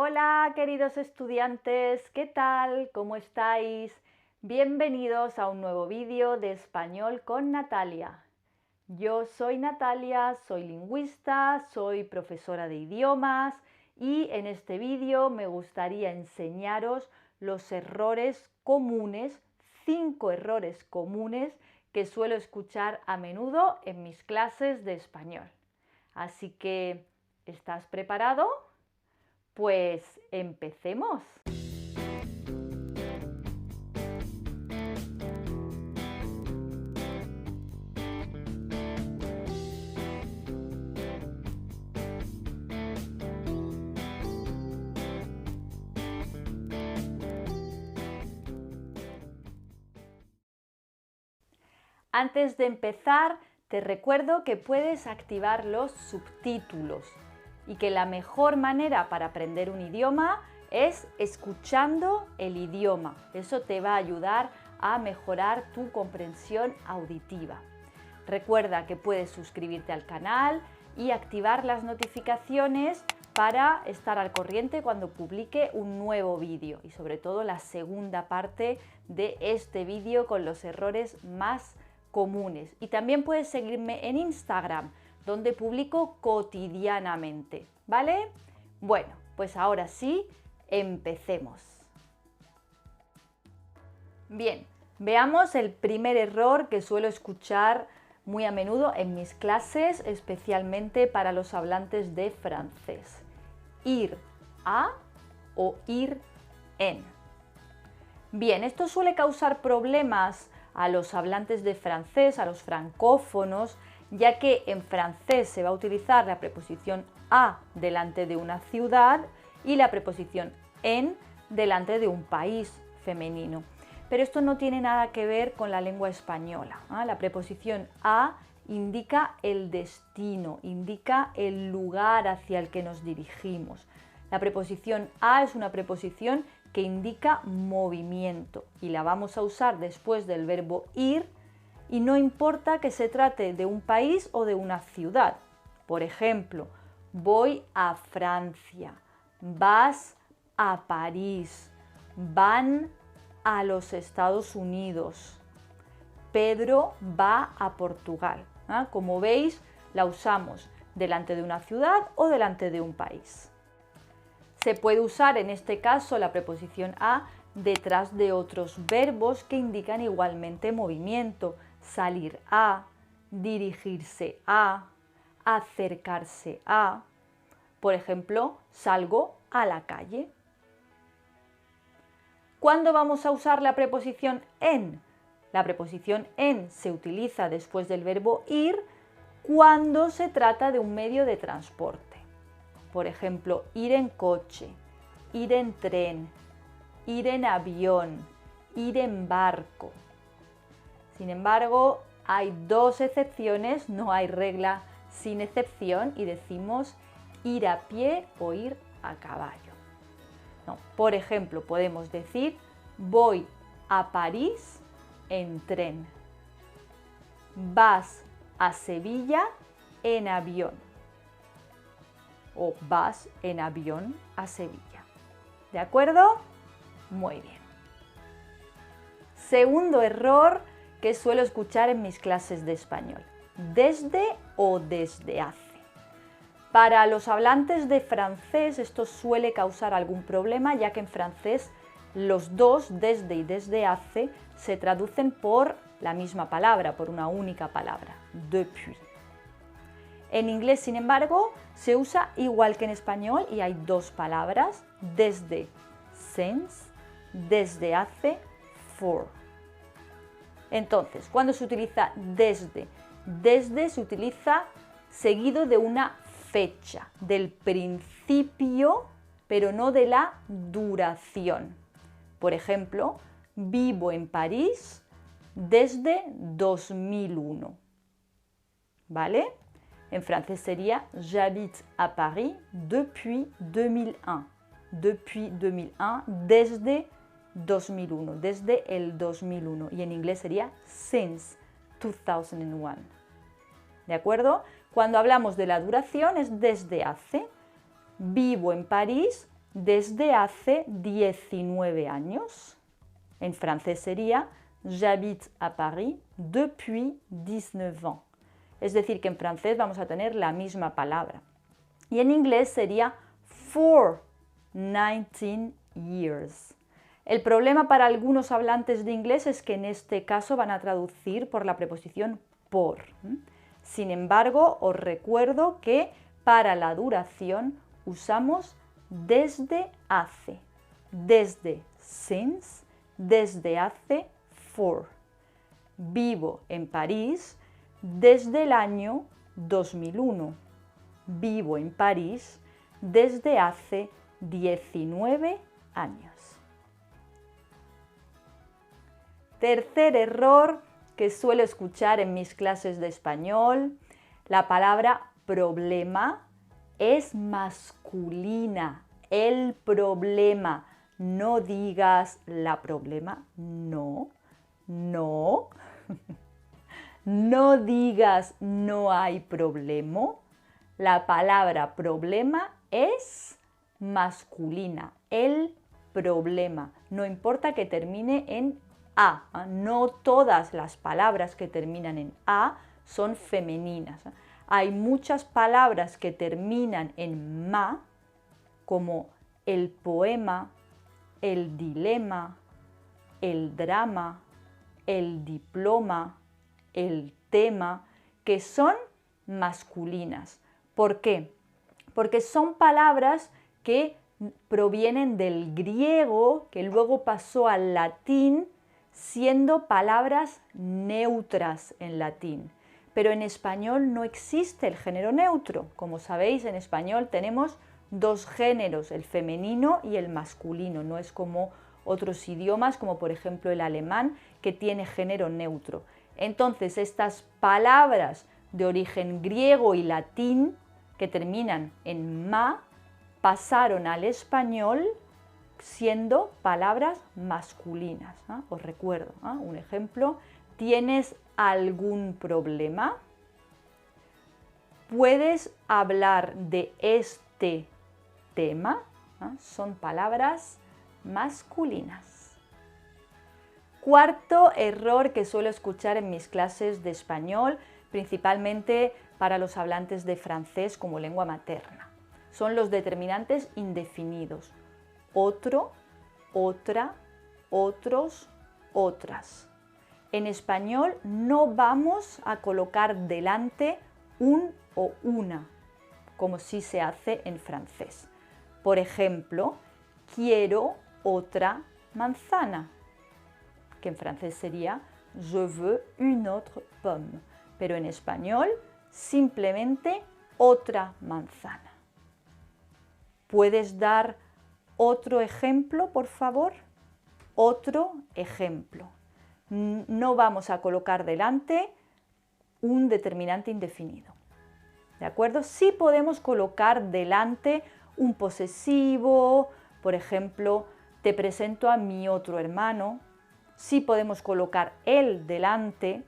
Hola queridos estudiantes, ¿qué tal? ¿Cómo estáis? Bienvenidos a un nuevo vídeo de Español con Natalia. Yo soy Natalia, soy lingüista, soy profesora de idiomas y en este vídeo me gustaría enseñaros los errores comunes, 5 errores comunes que suelo escuchar a menudo en mis clases de español. Así que, ¿estás preparado? Pues empecemos. Antes de empezar, te recuerdo que puedes activar los subtítulos y que la mejor manera para aprender un idioma es escuchando el idioma. Eso te va a ayudar a mejorar tu comprensión auditiva. Recuerda que puedes suscribirte al canal y activar las notificaciones para estar al corriente cuando publique un nuevo vídeo y sobre todo la segunda parte de este vídeo con los errores más comunes. Y también puedes seguirme en Instagram, donde publico cotidianamente, ¿vale? Bueno, pues ahora sí, empecemos. Bien, veamos el primer error que suelo escuchar muy a menudo en mis clases, especialmente para los hablantes de francés. Ir a o ir en. Bien, esto suele causar problemas a los hablantes de francés, a los francófonos, ya que en francés se va a utilizar la preposición a delante de una ciudad y la preposición en delante de un país femenino. Pero esto no tiene nada que ver con la lengua española. La preposición a indica el destino, indica el lugar hacia el que nos dirigimos. La preposición a es una preposición que indica movimiento y la vamos a usar después del verbo ir y no importa que se trate de un país o de una ciudad. Por ejemplo, voy a Francia, vas a París, van a los Estados Unidos, Pedro va a Portugal. Como veis, la usamos delante de una ciudad o delante de un país. Se puede usar en este caso la preposición a detrás de otros verbos que indican igualmente movimiento. Salir a, dirigirse a, acercarse a. Por ejemplo, salgo a la calle. ¿Cuándo vamos a usar la preposición en? La preposición en se utiliza después del verbo ir cuando se trata de un medio de transporte. Por ejemplo, ir en coche, ir en tren, ir en avión, ir en barco. Sin embargo, hay dos excepciones, no hay regla sin excepción y decimos ir a pie o ir a caballo. No, por ejemplo, podemos decir voy a París en tren, vas a Sevilla en avión o vas en avión a Sevilla. ¿De acuerdo? Muy bien. Segundo error que suelo escuchar en mis clases de español. Desde o desde hace. Para los hablantes de francés esto suele causar algún problema, ya que en francés los dos, desde y desde hace, se traducen por la misma palabra, por una única palabra, depuis. En inglés, sin embargo, se usa igual que en español y hay dos palabras, desde, since, desde hace, for. Entonces, cuando se utiliza desde se utiliza seguido de una fecha, del principio, pero no de la duración. Por ejemplo, vivo en París desde 2001. ¿Vale? En francés sería j'habite à Paris depuis 2001. Depuis 2001, desde 2001, desde el 2001. Y en inglés sería since 2001. ¿De acuerdo? Cuando hablamos de la duración es desde hace. Vivo en París desde hace 19 años. En francés sería j'habite à Paris depuis 19 ans. Es decir, que en francés vamos a tener la misma palabra. Y en inglés sería for 19 years. El problema para algunos hablantes de inglés es que en este caso van a traducir por la preposición por. Sin embargo, os recuerdo que para la duración usamos desde hace. Desde since, desde hace for. Vivo en París desde el año 2001. Vivo en París desde hace 19 años. Tercer error que suelo escuchar en mis clases de español, la palabra problema es masculina. El problema. No digas la problema. No, no. No digas no hay problema. La palabra problema es masculina. El problema. No importa que termine en a. No todas las palabras que terminan en a son femeninas. Hay muchas palabras que terminan en ma, como el poema, el dilema, el drama, el diploma, el tema, que son masculinas. ¿Por qué? Porque son palabras que provienen del griego, que luego pasó al latín, siendo palabras neutras en latín. Pero en español no existe el género neutro. Como sabéis, en español tenemos dos géneros, el femenino y el masculino. No es como otros idiomas, como por ejemplo el alemán, que tiene género neutro. Entonces, estas palabras de origen griego y latín, que terminan en ma, pasaron al español siendo palabras masculinas. Os recuerdo, un ejemplo: ¿tienes algún problema? ¿Puedes hablar de este tema? Son palabras masculinas. Cuarto error que suelo escuchar en mis clases de español, principalmente para los hablantes de francés como lengua materna, son los determinantes indefinidos. Otro, otra, otros, otras. En español no vamos a colocar delante un o una, como sí se hace en francés. Por ejemplo, quiero otra manzana, que en francés sería je veux une autre pomme, pero en español simplemente otra manzana. ¿Puedes dar otro ejemplo, por favor? Otro ejemplo. No vamos a colocar delante un determinante indefinido. ¿De acuerdo? Sí podemos colocar delante un posesivo, por ejemplo, te presento a mi otro hermano. Sí podemos colocar el delante,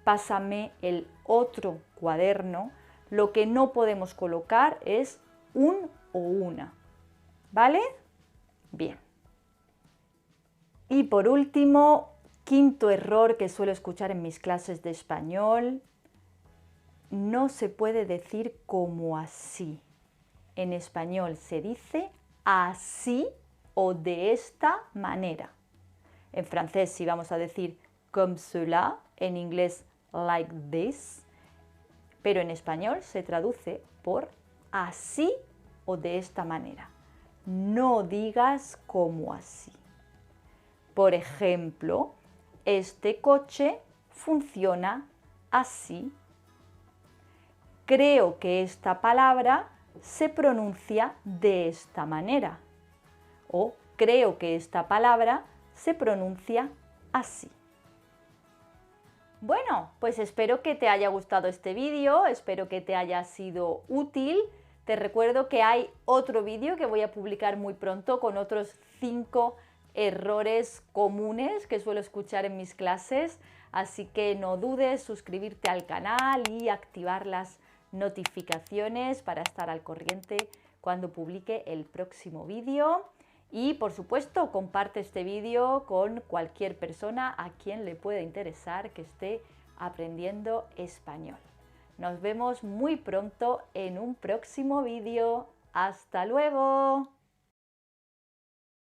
pásame el otro cuaderno. Lo que no podemos colocar es un o una. ¿Vale? Bien. Y por último, quinto error que suelo escuchar en mis clases de español: no se puede decir como así. En español se dice así o de esta manera. En francés sí vamos a decir comme cela, en inglés like this, pero en español se traduce por así o de esta manera. No digas como así. Por ejemplo, este coche funciona así. Creo que esta palabra se pronuncia de esta manera. O creo que esta palabra se pronuncia así. Bueno, pues espero que te haya gustado este vídeo, espero que te haya sido útil. Te recuerdo que hay otro vídeo que voy a publicar muy pronto con otros 5 errores comunes que suelo escuchar en mis clases, así que no dudes suscribirte al canal y activar las notificaciones para estar al corriente cuando publique el próximo vídeo. Y por supuesto, comparte este vídeo con cualquier persona a quien le pueda interesar que esté aprendiendo español. Nos vemos muy pronto en un próximo vídeo. ¡Hasta luego!